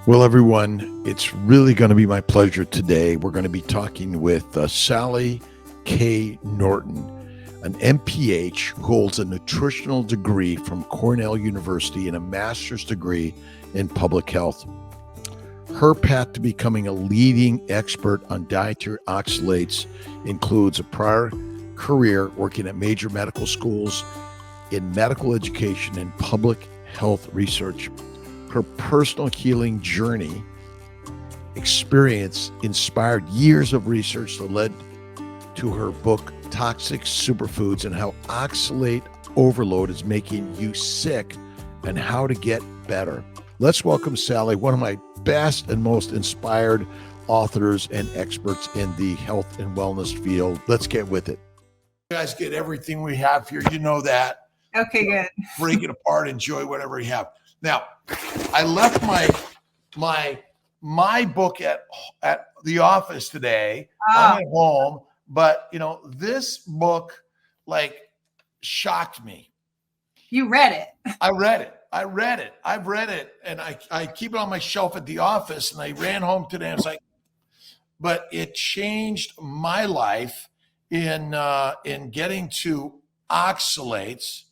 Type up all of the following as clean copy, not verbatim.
Well, everyone, it's really going to be my pleasure today. We're going to be talking with Sally K. Norton, an MPH who holds a nutritional degree from Cornell University and a master's degree in public health. Her path to becoming a leading expert on dietary oxalates includes a prior career working at major medical schools in medical education and public health research. Her personal healing journey experience inspired years of research that led to her book, Toxic Superfoods, and how oxalate overload is making you sick and how to get better. Let's welcome Sally, one of my best and most inspired authors and experts in the health and wellness field. Let's get with it. You guys get everything we have here. You know that. Okay, good. Break it apart, enjoy whatever you have. Now, I left my book at the office today. I'm at home, but this book shocked me. You read it. I read it. I've read it, and I keep it on my shelf at the office. And I ran home today. And I was like, but it changed my life in getting to oxalates,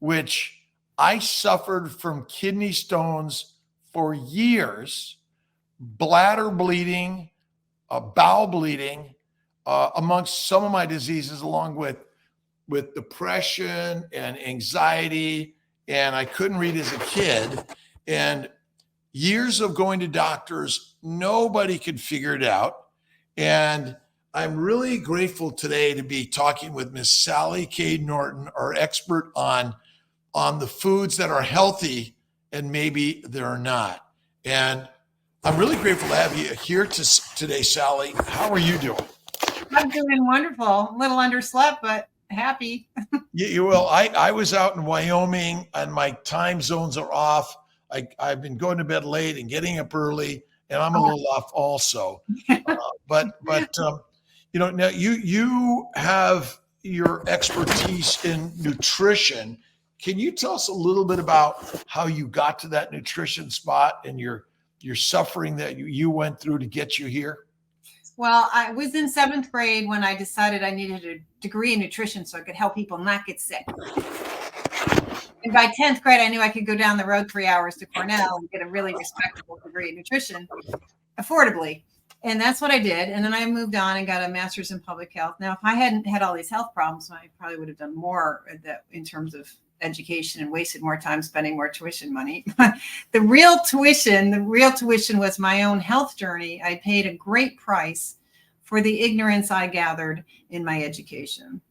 which I suffered from kidney stones for years, bladder bleeding, bowel bleeding, amongst some of my diseases, along with depression and anxiety. And I couldn't read as a kid. And years of going to doctors, nobody could figure it out. And I'm really grateful today to be talking with Miss Sally K. Norton, our expert on the foods that are healthy and maybe they're not. And I'm really grateful to have you here today, Sally. How are you doing? I'm doing wonderful. A little underslept, but happy. Well, I was out in Wyoming and my time zones are off. I've been going to bed late and getting up early, and I'm a little off also. But now you have your expertise in nutrition. Can you tell us a little bit about how you got to that nutrition spot and your suffering that you went through to get you here? Well, I was in 7th grade when I decided I needed a degree in nutrition so I could help people not get sick. And by 10th grade, I knew I could go down the road 3 hours to Cornell and get a really respectable degree in nutrition affordably. And that's what I did. And then I moved on and got a master's in public health. Now, if I hadn't had all these health problems, I probably would have done more in terms of education and wasted more time spending more tuition money. The real tuition was my own health journey. I paid a great price for the ignorance I gathered in my education.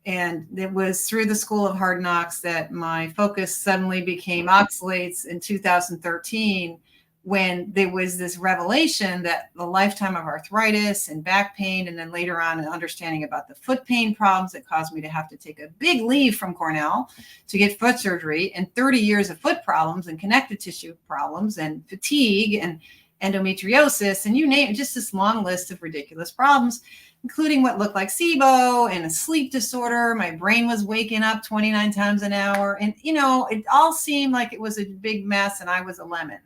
And it was through the School of Hard Knocks that my focus suddenly became oxalates in 2013, when there was this revelation that the lifetime of arthritis and back pain, and then later on an understanding about the foot pain problems that caused me to have to take a big leave from Cornell to get foot surgery, and 30 years of foot problems and connective tissue problems and fatigue and endometriosis, and you name it, just this long list of ridiculous problems, including what looked like SIBO and a sleep disorder. My brain was waking up 29 times an hour. And, it all seemed like it was a big mess and I was a lemon.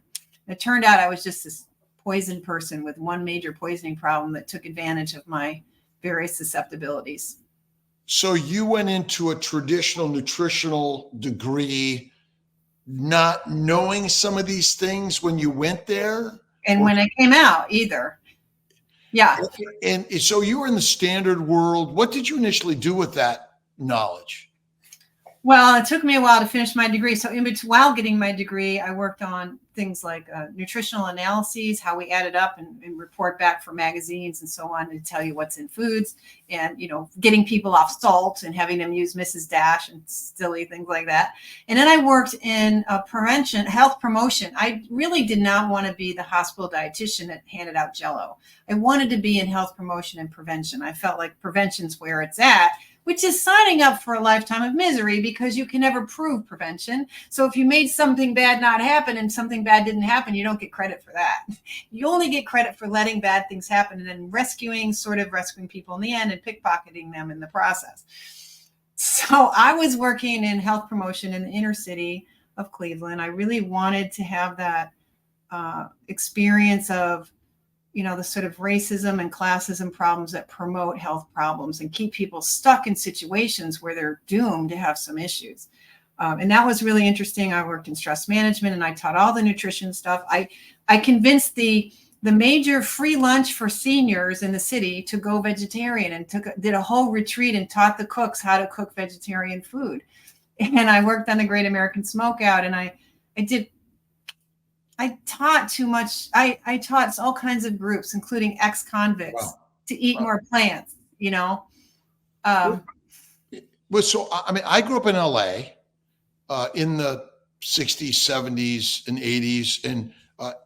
It turned out I was just this poisoned person with one major poisoning problem that took advantage of my various susceptibilities. So you went into a traditional nutritional degree not knowing some of these things when you went there? And when I came out either. Yeah. And so you were in the standard world. What did you initially do with that knowledge? Well, it took me a while to finish my degree. So while getting my degree, I worked on things like nutritional analyses, how we add it up and report back for magazines and so on to tell you what's in foods, and, getting people off salt and having them use Mrs. Dash and silly things like that. And then I worked in prevention, health promotion. I really did not want to be the hospital dietitian that handed out Jell-O. I wanted to be in health promotion and prevention. I felt like prevention's where it's at, which is signing up for a lifetime of misery because you can never prove prevention. So if you made something bad not happen and something bad didn't happen, you don't get credit for that. You only get credit for letting bad things happen and then rescuing people in the end and pickpocketing them in the process. So I was working in health promotion in the inner city of Cleveland. I really wanted to have that experience of, the sort of racism and classism problems that promote health problems and keep people stuck in situations where they're doomed to have some issues. And that was really interesting. I worked in stress management and I taught all the nutrition stuff. I convinced the major free lunch for seniors in the city to go vegetarian, and did a whole retreat and taught the cooks how to cook vegetarian food. And I worked on the Great American Smokeout, and I taught too much. I taught all kinds of groups, including ex-convicts, Wow. to eat more plants, Well, so, I mean, I grew up in LA in the 60s, 70s, and 80s. And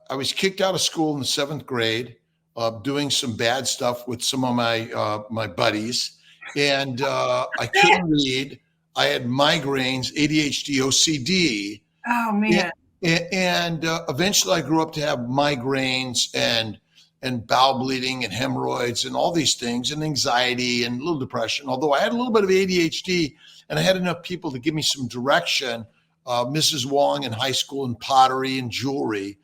I was kicked out of school in the 7th grade, doing some bad stuff with some of my buddies. And I couldn't read. I had migraines, ADHD, OCD. Oh, man. And eventually I grew up to have migraines and bowel bleeding and hemorrhoids and all these things, and anxiety and a little depression. Although I had a little bit of ADHD and I had enough people to give me some direction, Mrs. Wong in high school, and pottery and jewelry.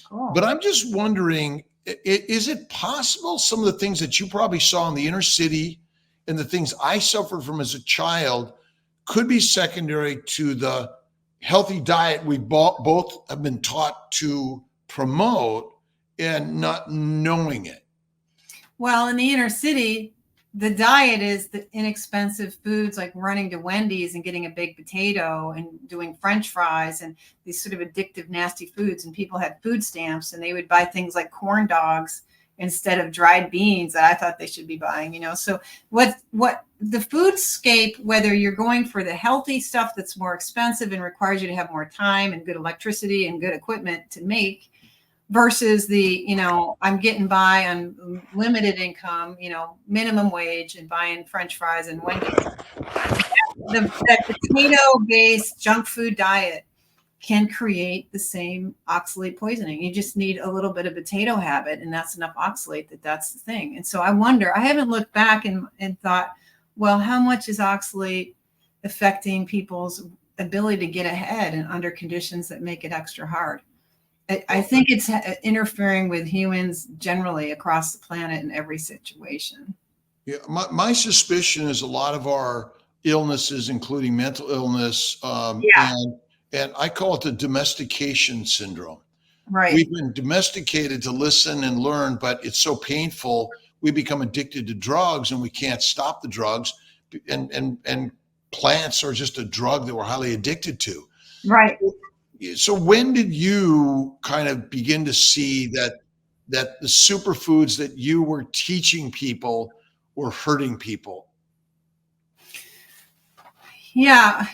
Cool. But I'm just wondering, is it possible some of the things that you probably saw in the inner city and the things I suffered from as a child could be secondary to the healthy diet we both have been taught to promote and not knowing it? Well, in the inner city, the diet is the inexpensive foods like running to Wendy's and getting a baked potato and doing French fries and these sort of addictive, nasty foods. And people had food stamps and they would buy things like corn dogs instead of dried beans that I thought they should be buying, So what the foodscape, whether you're going for the healthy stuff that's more expensive and requires you to have more time and good electricity and good equipment to make, versus the, I'm getting by on limited income, minimum wage and buying French fries and Wendy's. That potato-based junk food diet can create the same oxalate poisoning. You just need a little bit of potato habit, and that's enough oxalate that's the thing. And so I wonder, I haven't looked back and thought, well, how much is oxalate affecting people's ability to get ahead and under conditions that make it extra hard? I think it's interfering with humans generally across the planet in every situation. Yeah, my suspicion is a lot of our illnesses, including mental illness, and I call it the domestication syndrome. Right. We've been domesticated to listen and learn, but it's so painful. We become addicted to drugs and we can't stop the drugs. And plants are just a drug that we're highly addicted to. Right. So when did you kind of begin to see that the superfoods that you were teaching people were hurting people? Yeah,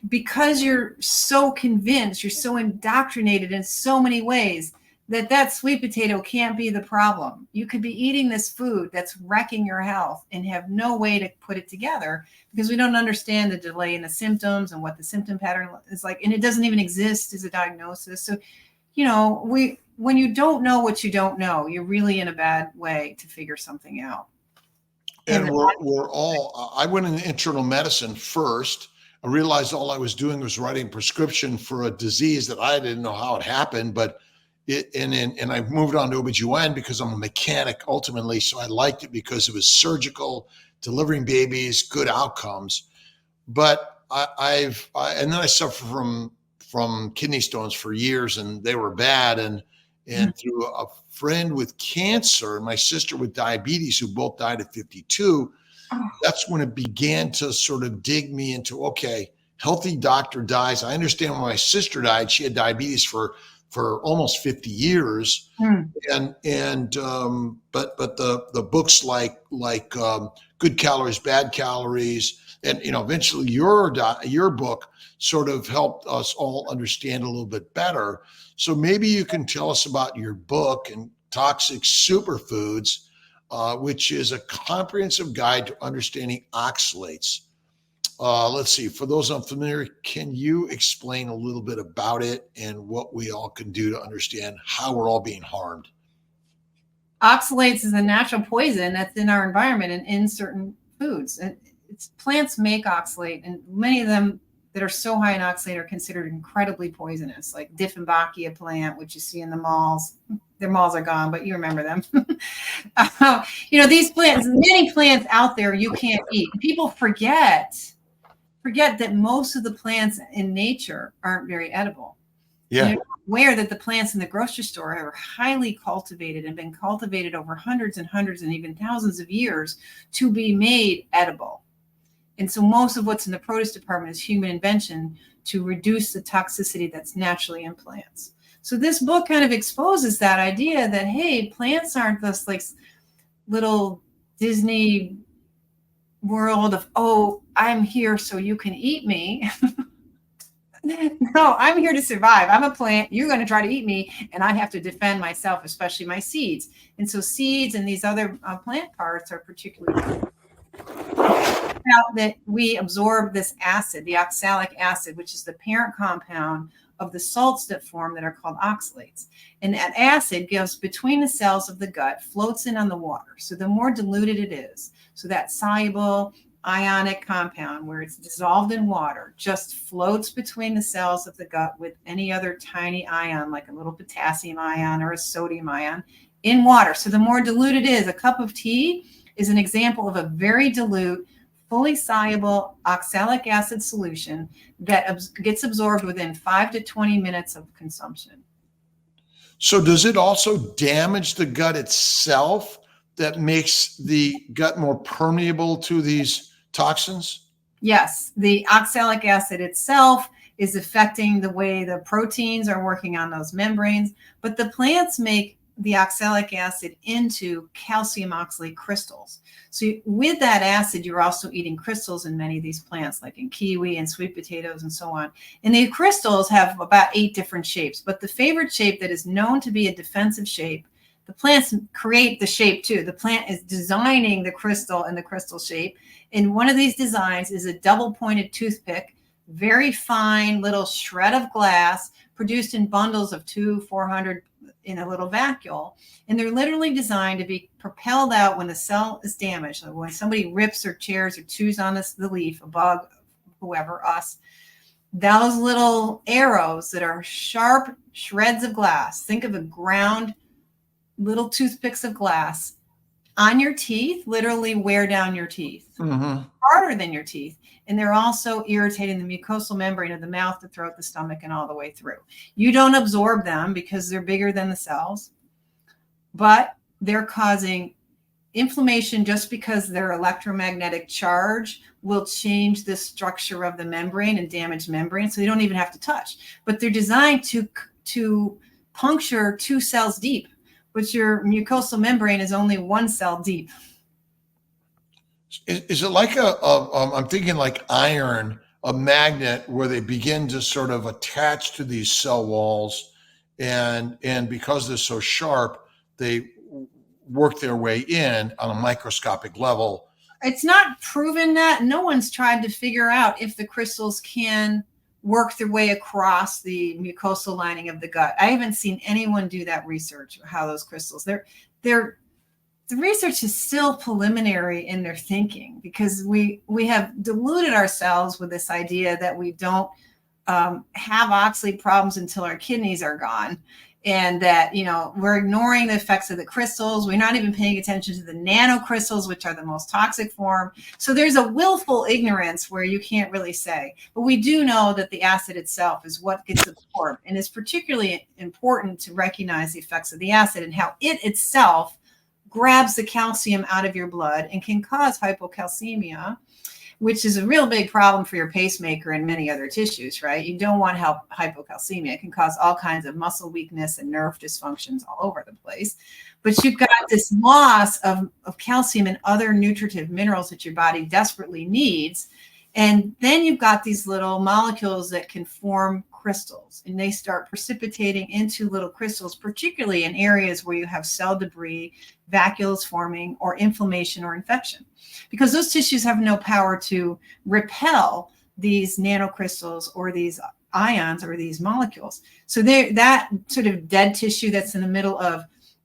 because you're so convinced, you're so indoctrinated in so many ways that sweet potato can't be the problem. You could be eating this food that's wrecking your health and have no way to put it together because we don't understand the delay in the symptoms and what the symptom pattern is like. And it doesn't even exist as a diagnosis. So, when you don't know what you don't know, you're really in a bad way to figure something out. And I went into internal medicine first. I realized all I was doing was writing a prescription for a disease that I didn't know how it happened, but and I moved on to OBGYN because I'm a mechanic ultimately. So I liked it because it was surgical, delivering babies, good outcomes. But and then I suffered from kidney stones for years, and they were bad. And through a friend with cancer and my sister with diabetes, who both died at 52, that's when it began to sort of dig me into, okay, healthy doctor dies. I understand when my sister died, she had diabetes for almost 50 years. But the books like Good Calories, Bad Calories, and eventually your book sort of helped us all understand a little bit better. So maybe you can tell us about your book and Toxic Superfoods, which is a comprehensive guide to understanding oxalates. Let's see, for those unfamiliar, can you explain a little bit about it and what we all can do to understand how we're all being harmed? Oxalates is a natural poison that's in our environment and in certain foods. And plants make oxalate, and many of them that are so high in oxalate are considered incredibly poisonous, like Dieffenbachia plant, which you see in the malls. Their malls are gone, but you remember them. These plants, many plants out there you can't eat. People forget that most of the plants in nature aren't very edible. Yeah. You're aware that the plants in the grocery store are highly cultivated and been cultivated over hundreds and hundreds and even thousands of years to be made edible. And so most of what's in the produce department is human invention to reduce the toxicity that's naturally in plants. So this book kind of exposes that idea that, hey, plants aren't this like little Disney world of, oh, I'm here so you can eat me. No, I'm here to survive. I'm a plant. You're going to try to eat me, and I have to defend myself, especially my seeds. And so seeds and these other plant parts are particularly out that we absorb this acid, the oxalic acid, which is the parent compound of the salts that form that are called oxalates. And that acid goes between the cells of the gut, floats in on the water. So the more diluted it is, so that soluble ionic compound where it's dissolved in water just floats between the cells of the gut with any other tiny ion, like a little potassium ion or a sodium ion in water. So the more dilute it is, a cup of tea is an example of a very dilute, fully soluble oxalic acid solution that gets absorbed within 5 to 20 minutes of consumption. So does it also damage the gut itself that makes the gut more permeable to these toxins? Yes, the oxalic acid itself is affecting the way the proteins are working on those membranes, but the plants make the oxalic acid into calcium oxalate crystals. So with that acid, you're also eating crystals in many of these plants, like in kiwi and sweet potatoes and so on. And the crystals have about 8 different shapes, but the favorite shape that is known to be a defensive shape, the plants create the shape too. The plant is designing the crystal and the crystal shape. And one of these designs is a double-pointed toothpick, very fine little shred of glass produced in bundles of 400 in a little vacuole. And they're literally designed to be propelled out when the cell is damaged. So when somebody rips or tears or chews on the leaf, a bug, whoever, us, those little arrows that are sharp shreds of glass, think of a ground little toothpicks of glass on your teeth, literally wear down your teeth, harder than your teeth. And they're also irritating the mucosal membrane of the mouth, the throat, the stomach, and all the way through. You don't absorb them because they're bigger than the cells, but they're causing inflammation just because their electromagnetic charge will change the structure of the membrane and damage membrane. So they don't even have to touch, but they're designed to puncture 2 cells deep, but your mucosal membrane is only 1 cell deep. Is it like I'm thinking like iron, a magnet where they begin to sort of attach to these cell walls, and because they're so sharp, they work their way in on a microscopic level? It's not proven that. No one's tried to figure out if the crystals can work their way across the mucosal lining of the gut. I haven't seen anyone do that research, how those crystals, the research is still preliminary in their thinking, because we have deluded ourselves with this idea that we don't have oxalate problems until our kidneys are gone. And that, we're ignoring the effects of the crystals. We're not even paying attention to the nanocrystals, which are the most toxic form. So there's a willful ignorance where you can't really say. But we do know that the acid itself is what gets absorbed. And it's particularly important to recognize the effects of the acid and how it itself grabs the calcium out of your blood and can cause hypocalcemia, which is a real big problem for your pacemaker and many other tissues, right? You don't want hypocalcemia. It can cause all kinds of muscle weakness and nerve dysfunctions all over the place. But you've got this loss of calcium and other nutritive minerals that your body desperately needs. And then you've got these little molecules that can form crystals, and they start precipitating into little crystals, particularly in areas where you have cell debris, vacuoles forming, or inflammation or infection, because those tissues have no power to repel these nanocrystals or these ions or these molecules. So that sort of dead tissue that's in the middle of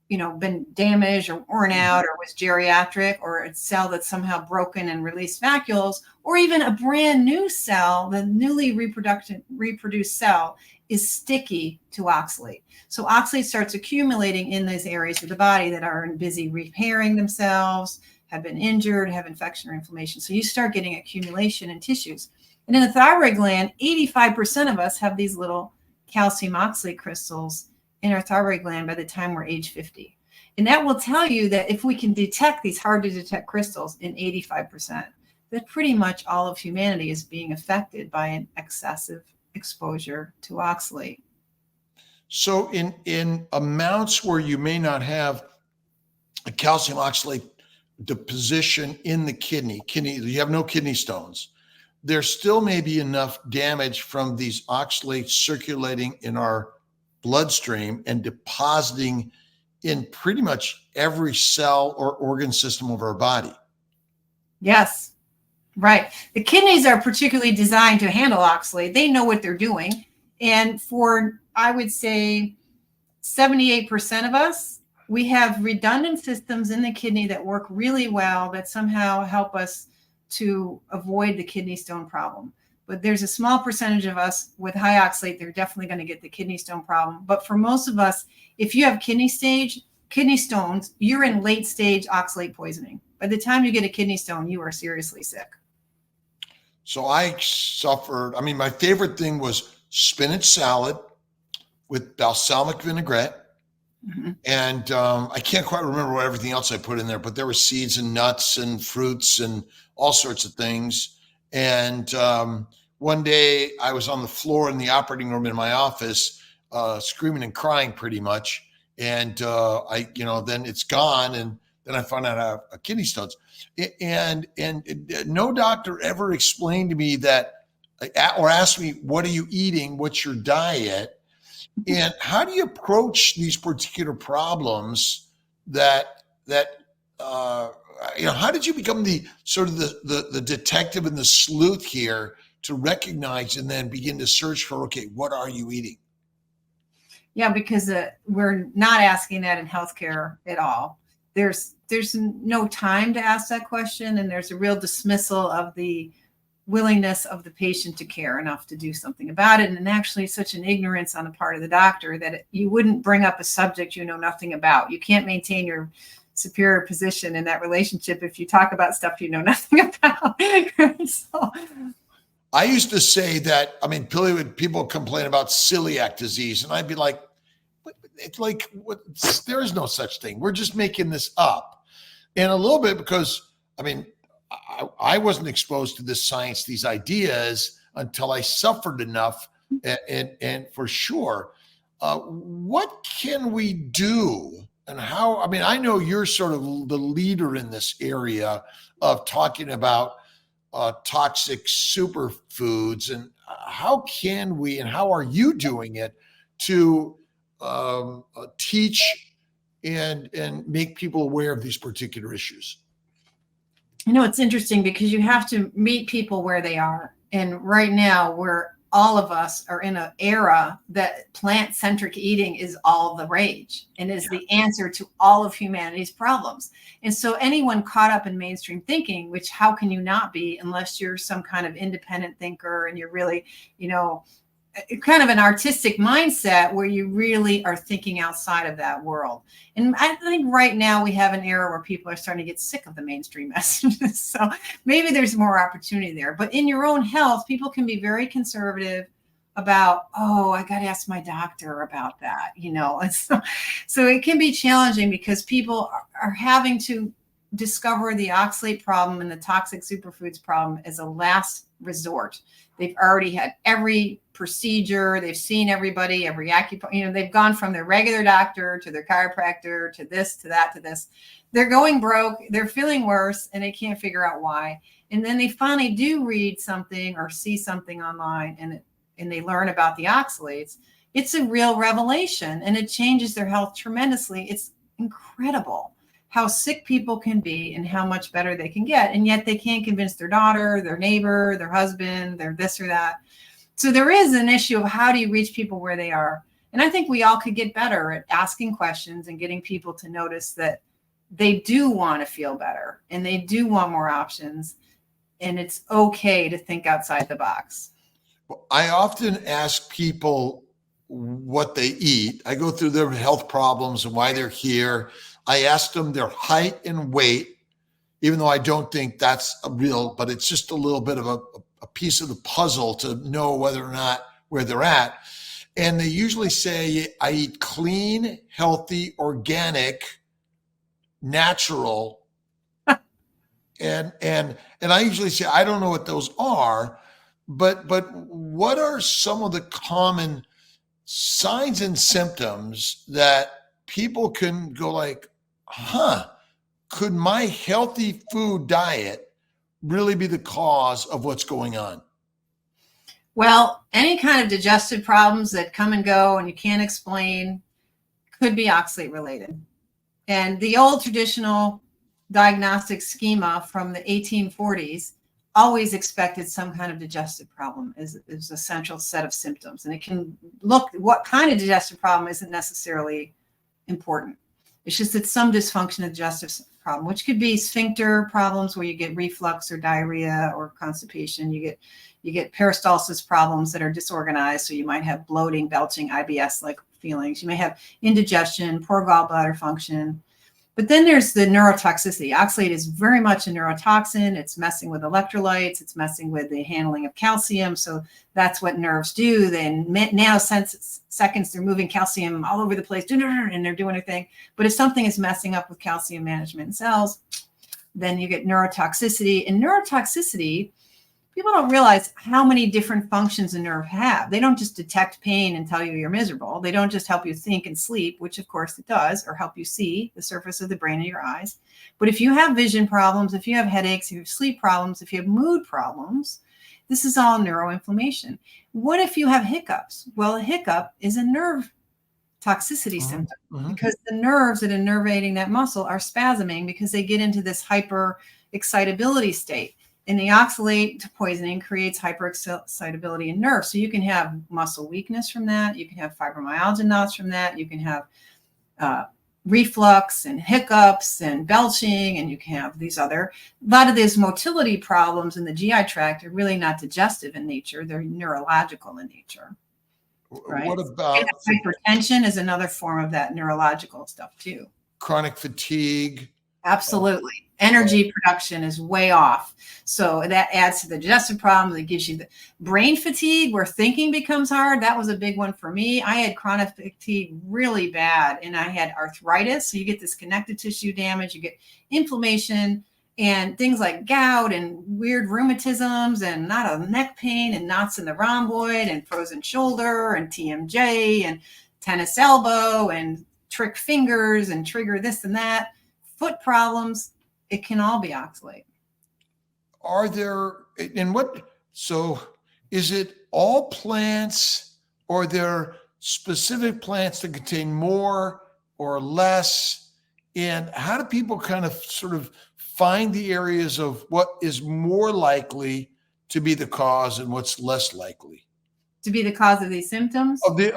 been damaged or worn out or was geriatric, or a cell that's somehow broken and released vacuoles, or even a brand new cell, the newly reproduced cell is sticky to oxalate. So oxalate starts accumulating in those areas of the body that are busy repairing themselves, have been injured, have infection or inflammation. So you start getting accumulation in tissues. And in the thyroid gland, 85% of us have these little calcium oxalate crystals in our thyroid gland by the time we're age 50. And that will tell you that if we can detect these hard to detect crystals in 85%, that pretty much all of humanity is being affected by an excessive exposure to oxalate. So in amounts where you may not have a calcium oxalate deposition in the kidney, you have no kidney stones, there still may be enough damage from these oxalates circulating in our bloodstream and depositing in pretty much every cell or organ system of our body. Yes, right. The kidneys are particularly designed to handle oxalate. They know what they're doing. And for, I would say, 78% of us, we have redundant systems in the kidney that work really well that somehow help us to avoid the kidney stone problem. But there's a small percentage of us with high oxalate, they're definitely going to get the kidney stone problem. But for most of us, if you have kidney stones, you're in late stage oxalate poisoning. By the time you get a kidney stone, you are seriously sick. So I suffered, my favorite thing was spinach salad with balsamic vinaigrette. Mm-hmm. And I can't quite remember what everything else I put in there, but there were seeds and nuts and fruits and all sorts of things. And one day I was on the floor in the operating room in my office, screaming and crying pretty much. And then it's gone. And then I found out I have kidney stones. And no doctor ever explained to me that, or asked me, what are you eating? What's your diet? And how do you approach these particular problems how did you become the sort of the detective and the sleuth here to recognize and then begin to search for, okay, what are you eating? Yeah, because we're not asking that in healthcare at all. There's no time to ask that question, and there's a real dismissal of the willingness of the patient to care enough to do something about it. And actually such an ignorance on the part of the doctor that you wouldn't bring up a subject you know nothing about. You can't maintain your superior position in that relationship if you talk about stuff you know nothing about. So, I used to say that, people complain about celiac disease, and I'd be like, there is no such thing. We're just making this up. And a little bit because, I wasn't exposed to this science, these ideas, until I suffered enough. And for sure, what can we do? And how, I know you're sort of the leader in this area of talking about toxic superfoods, and how can we, and how are you doing it to teach and make people aware of these particular issues? It's interesting because you have to meet people where they are. And right now, all of us are in an era that plant-centric eating is all the rage and is the answer to all of humanity's problems. And so anyone caught up in mainstream thinking, which how can you not be unless you're some kind of independent thinker and you're really, kind of an artistic mindset where you really are thinking outside of that world. And I think right now we have an era where people are starting to get sick of the mainstream messages. So maybe there's more opportunity there. But in your own health, people can be very conservative about, I got to ask my doctor about that, And so it can be challenging because people are having to discover the oxalate problem and the toxic superfoods problem as a last resort. They've already had every procedure. They've seen everybody, every acupuncture. They've gone from their regular doctor to their chiropractor to this, to that, to this. They're going broke. They're feeling worse, and they can't figure out why. And then they finally do read something or see something online, and they learn about the oxalates. It's a real revelation, and it changes their health tremendously. It's incredible how sick people can be and how much better they can get. And yet they can't convince their daughter, their neighbor, their husband, their this or that. So there is an issue of how do you reach people where they are? And I think we all could get better at asking questions and getting people to notice that they do want to feel better and they do want more options. And it's okay to think outside the box. I often ask people what they eat. I go through their health problems and why they're here. I ask them their height and weight, even though I don't think that's a real, but it's just a little bit of a piece of the puzzle to know whether or not where they're at. And they usually say, I eat clean, healthy, organic, natural. and I usually say, I don't know what those are, but what are some of the common signs and symptoms that people can go like, could my healthy food diet really be the cause of what's going on? Well, any kind of digestive problems that come and go and you can't explain could be oxalate related. And the old traditional diagnostic schema from the 1840s always expected some kind of digestive problem is a central set of symptoms. And it can look, what kind of digestive problem isn't necessarily important. It's just that some dysfunction of digestive problem, which could be sphincter problems where you get reflux or diarrhea or constipation. You get peristalsis problems that are disorganized. So you might have bloating, belching, IBS-like feelings. You may have indigestion, poor gallbladder function. But then there's the neurotoxicity. Oxalate is very much a neurotoxin. It's messing with electrolytes. It's messing with the handling of calcium. So that's what nerves do. Then nanoseconds, they're moving calcium all over the place, and they're doing a thing. But if something is messing up with calcium management in cells, then you get neurotoxicity. And neurotoxicity, people don't realize how many different functions a nerve have. They don't just detect pain and tell you you're miserable. They don't just help you think and sleep, which of course it does, or help you see the surface of the brain in your eyes. But if you have vision problems, if you have headaches, if you have sleep problems, if you have mood problems, this is all neuroinflammation. What if you have hiccups? Well, a hiccup is a nerve toxicity symptom because the nerves that are innervating that muscle are spasming because they get into this hyper excitability state. And the oxalate poisoning creates hyperexcitability in nerves. So you can have muscle weakness from that. You can have fibromyalgia knots from that. You can have reflux and hiccups and belching. And you can have these a lot of these motility problems in the GI tract are really not digestive in nature. They're neurological in nature. Right? What about hypertension is another form of that neurological stuff too. Chronic fatigue? Absolutely. Energy production is way off. So that adds to the digestive problems. It gives you the brain fatigue where thinking becomes hard. That was a big one for me. I had chronic fatigue really bad and I had arthritis. So you get this connective tissue damage, you get inflammation and things like gout and weird rheumatisms and not a neck pain and knots in the rhomboid and frozen shoulder and TMJ and tennis elbow and trick fingers and trigger this and that, foot problems. It can all be oxalate. Are there, and what, so is it all plants or are there specific plants that contain more or less? And how do people kind of sort of find the areas of what is more likely to be the cause and what's less likely to be the cause of these symptoms? Of the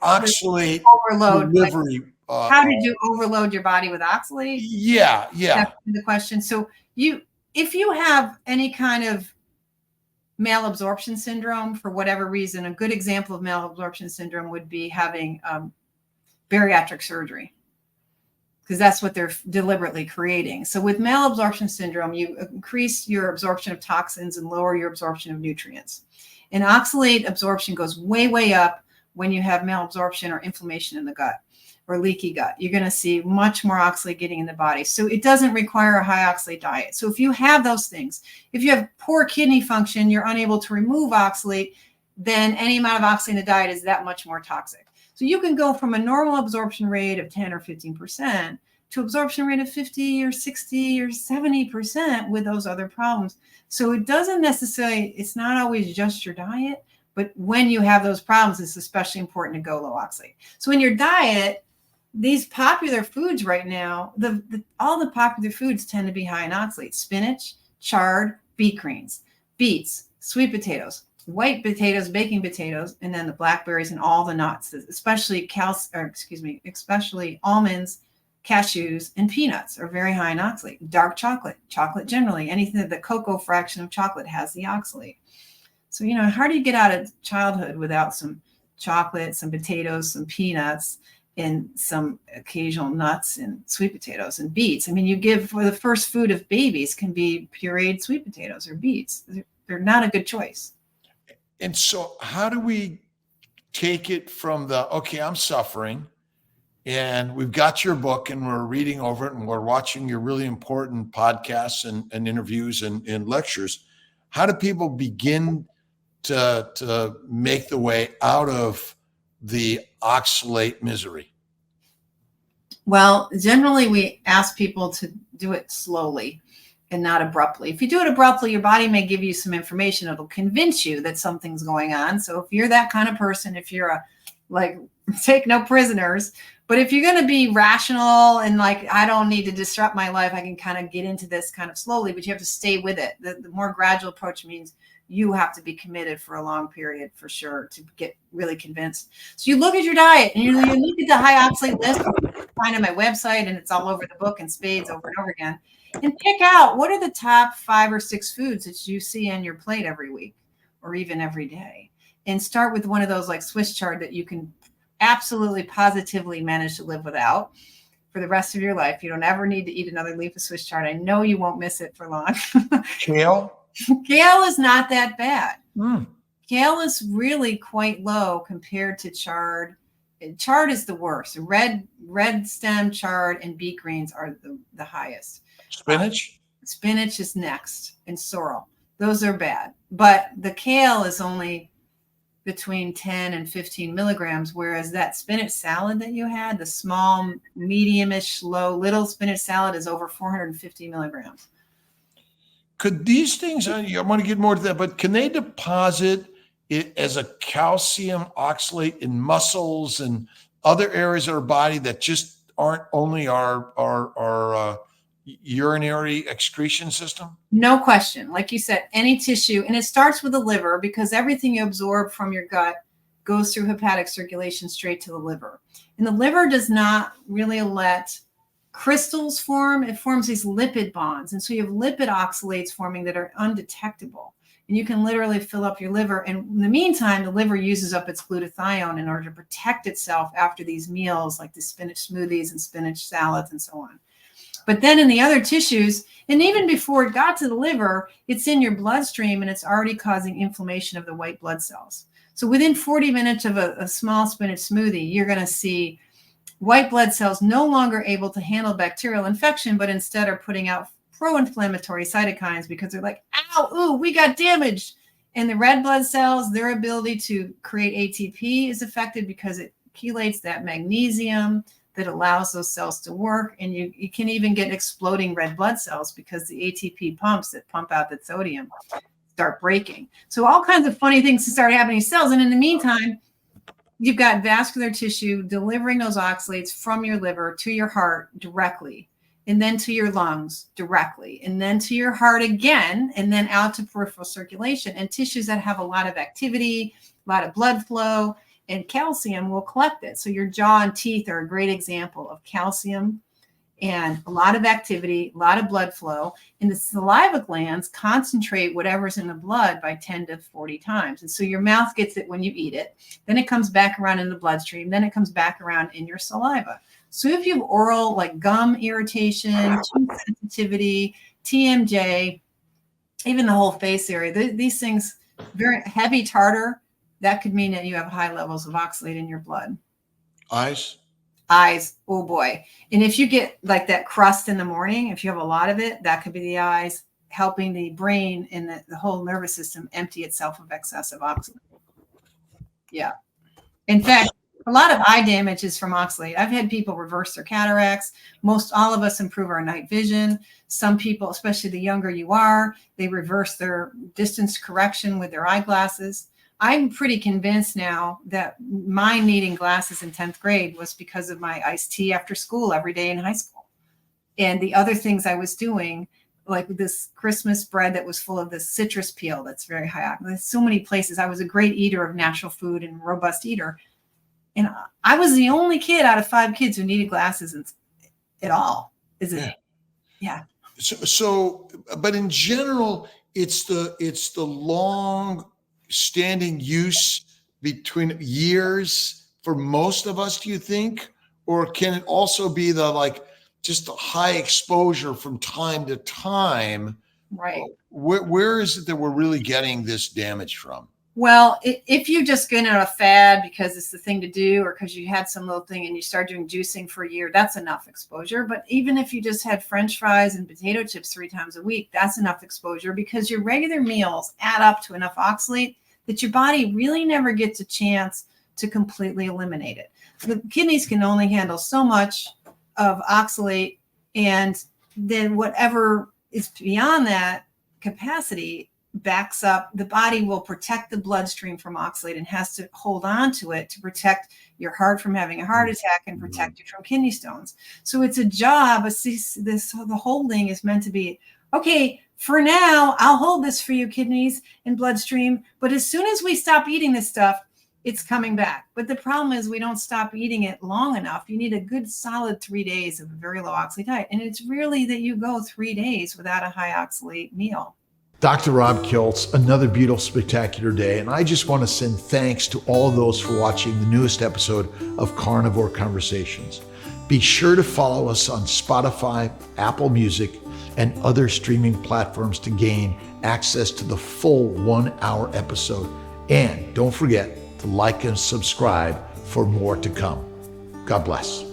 oxalate overload delivery. How did you overload your body with oxalate? Yeah. That's the question. So if you have any kind of malabsorption syndrome for whatever reason, a good example of malabsorption syndrome would be having bariatric surgery, because that's what they're deliberately creating. So with malabsorption syndrome, you increase your absorption of toxins and lower your absorption of nutrients. And oxalate absorption goes way, way up when you have malabsorption or inflammation in the gut or leaky gut. You're going to see much more oxalate getting in the body. So it doesn't require a high oxalate diet. So if you have those things, if you have poor kidney function, you're unable to remove oxalate, then any amount of oxalate in the diet is that much more toxic. So you can go from a normal absorption rate of 10 or 15% to absorption rate of 50 or 60 or 70% with those other problems. So it doesn't necessarily, it's not always just your diet, but when you have those problems, it's especially important to go low oxalate. So in your diet, these popular foods right now, all the popular foods tend to be high in oxalate: spinach, chard, beet greens, beets, sweet potatoes, white potatoes, baking potatoes, and then the blackberries and all the nuts, especially especially almonds, cashews, and peanuts are very high in oxalate. Dark chocolate, chocolate generally, anything that the cocoa fraction of chocolate has the oxalate. So, how do you get out of childhood without some chocolate, some potatoes, some peanuts, and some occasional nuts and sweet potatoes and beets? I mean, you give for the first food of babies can be pureed sweet potatoes or beets. They're not a good choice. And so how do we take it from okay, I'm suffering, and we've got your book and we're reading over it and we're watching your really important podcasts and interviews and lectures. How do people begin to make the way out of the oxalate misery? Well, generally we ask people to do it slowly and not abruptly. If you do it abruptly, your body may give you some information. It'll convince you that something's going on. So if you're that kind of person, if you're take no prisoners, but if you're going to be rational and I don't need to disrupt my life, I can kind of get into this kind of slowly, but you have to stay with it. The more gradual approach means you have to be committed for a long period for sure to get really convinced. So you look at your diet and you look at the high oxalate list, find on my website, and it's all over the book in spades over and over again, and pick out what are the top 5 or 6 foods that you see on your plate every week or even every day, and start with one of those like Swiss chard that you can absolutely positively manage to live without for the rest of your life. You don't ever need to eat another leaf of Swiss chard. I know you won't miss it for long. Kale? Kale is not that bad. Kale is really quite low compared to chard. Chard is the worst. Red stem chard and beet greens are the highest. Spinach? Spinach is next, and sorrel. Those are bad. But the kale is only between 10 and 15 milligrams, whereas that spinach salad that you had, the small, medium-ish, low, little spinach salad is over 450 milligrams. Could these things, I want to get more to that, but can they deposit it as a calcium oxalate in muscles and other areas of our body that just aren't only our urinary excretion system? No question. Like you said, any tissue, and it starts with the liver because everything you absorb from your gut goes through hepatic circulation straight to the liver. And the liver does not really let crystals form. It forms these lipid bonds. And so you have lipid oxalates forming that are undetectable. And you can literally fill up your liver. And in the meantime, the liver uses up its glutathione in order to protect itself after these meals, like the spinach smoothies and spinach salads and so on. But then in the other tissues, and even before it got to the liver, it's in your bloodstream and it's already causing inflammation of the white blood cells. So within 40 minutes of a small spinach smoothie, you're going to see white blood cells no longer able to handle bacterial infection, but instead are putting out pro-inflammatory cytokines because they're like, ow, ooh, we got damaged. And the red blood cells, their ability to create ATP is affected because it chelates that magnesium that allows those cells to work. And you can even get exploding red blood cells because the ATP pumps that pump out the sodium start breaking. So all kinds of funny things start happening to cells. And in the meantime, you've got vascular tissue delivering those oxalates from your liver to your heart directly, and then to your lungs directly, and then to your heart again, and then out to peripheral circulation. And tissues that have a lot of activity, a lot of blood flow, and calcium will collect it. So your jaw and teeth are a great example of calcium and a lot of activity, a lot of blood flow. And the saliva glands concentrate whatever's in the blood by 10 to 40 times. And so your mouth gets it when you eat it. Then it comes back around in the bloodstream. Then it comes back around in your saliva. So if you have oral, like gum irritation, tooth sensitivity, TMJ, even the whole face area, these things, very heavy tartar, that could mean that you have high levels of oxalate in your blood. Eyes, oh boy. And if you get like that crust in the morning, if you have a lot of it, that could be the eyes, helping the brain and the whole nervous system empty itself of excessive oxalate. Yeah. In fact, a lot of eye damage is from oxalate. I've had people reverse their cataracts. Most all of us improve our night vision. Some people, especially the younger you are, they reverse their distance correction with their eyeglasses. I'm pretty convinced now that my needing glasses in 10th grade was because of my iced tea after school every day in high school. And the other things I was doing like this Christmas bread that was full of this citrus peel that's very high. There's so many places. I was a great eater of natural food and robust eater. And I was the only kid out of 5 kids who needed glasses at all. Yeah. So, but in general, it's the long standing use between years for most of us, do you think? Or can it also be just the high exposure from time to time? Right. Where is it that we're really getting this damage from? Well, if you just get in a fad because it's the thing to do, or because you had some little thing and you start doing juicing for a year, that's enough exposure. But even if you just had French fries and potato chips 3 times a week, that's enough exposure, because your regular meals add up to enough oxalate that your body really never gets a chance to completely eliminate it. The kidneys can only handle so much of oxalate, and then whatever is beyond that capacity backs up. The body will protect the bloodstream from oxalate and has to hold on to it to protect your heart from having a heart attack and protect you from kidney stones. So it's a job. The holding is meant to be, okay, for now, I'll hold this for you, kidneys and bloodstream. But as soon as we stop eating this stuff, it's coming back. But the problem is we don't stop eating it long enough. You need a good solid 3 days of a very low oxalate diet. And it's really that you go 3 days without a high oxalate meal. Dr. Rob Kiltz, another beautiful, spectacular day. And I just want to send thanks to all of those for watching the newest episode of Carnivore Conversations. Be sure to follow us on Spotify, Apple Music, and other streaming platforms to gain access to the full 1-hour episode. And don't forget to like and subscribe for more to come. God bless.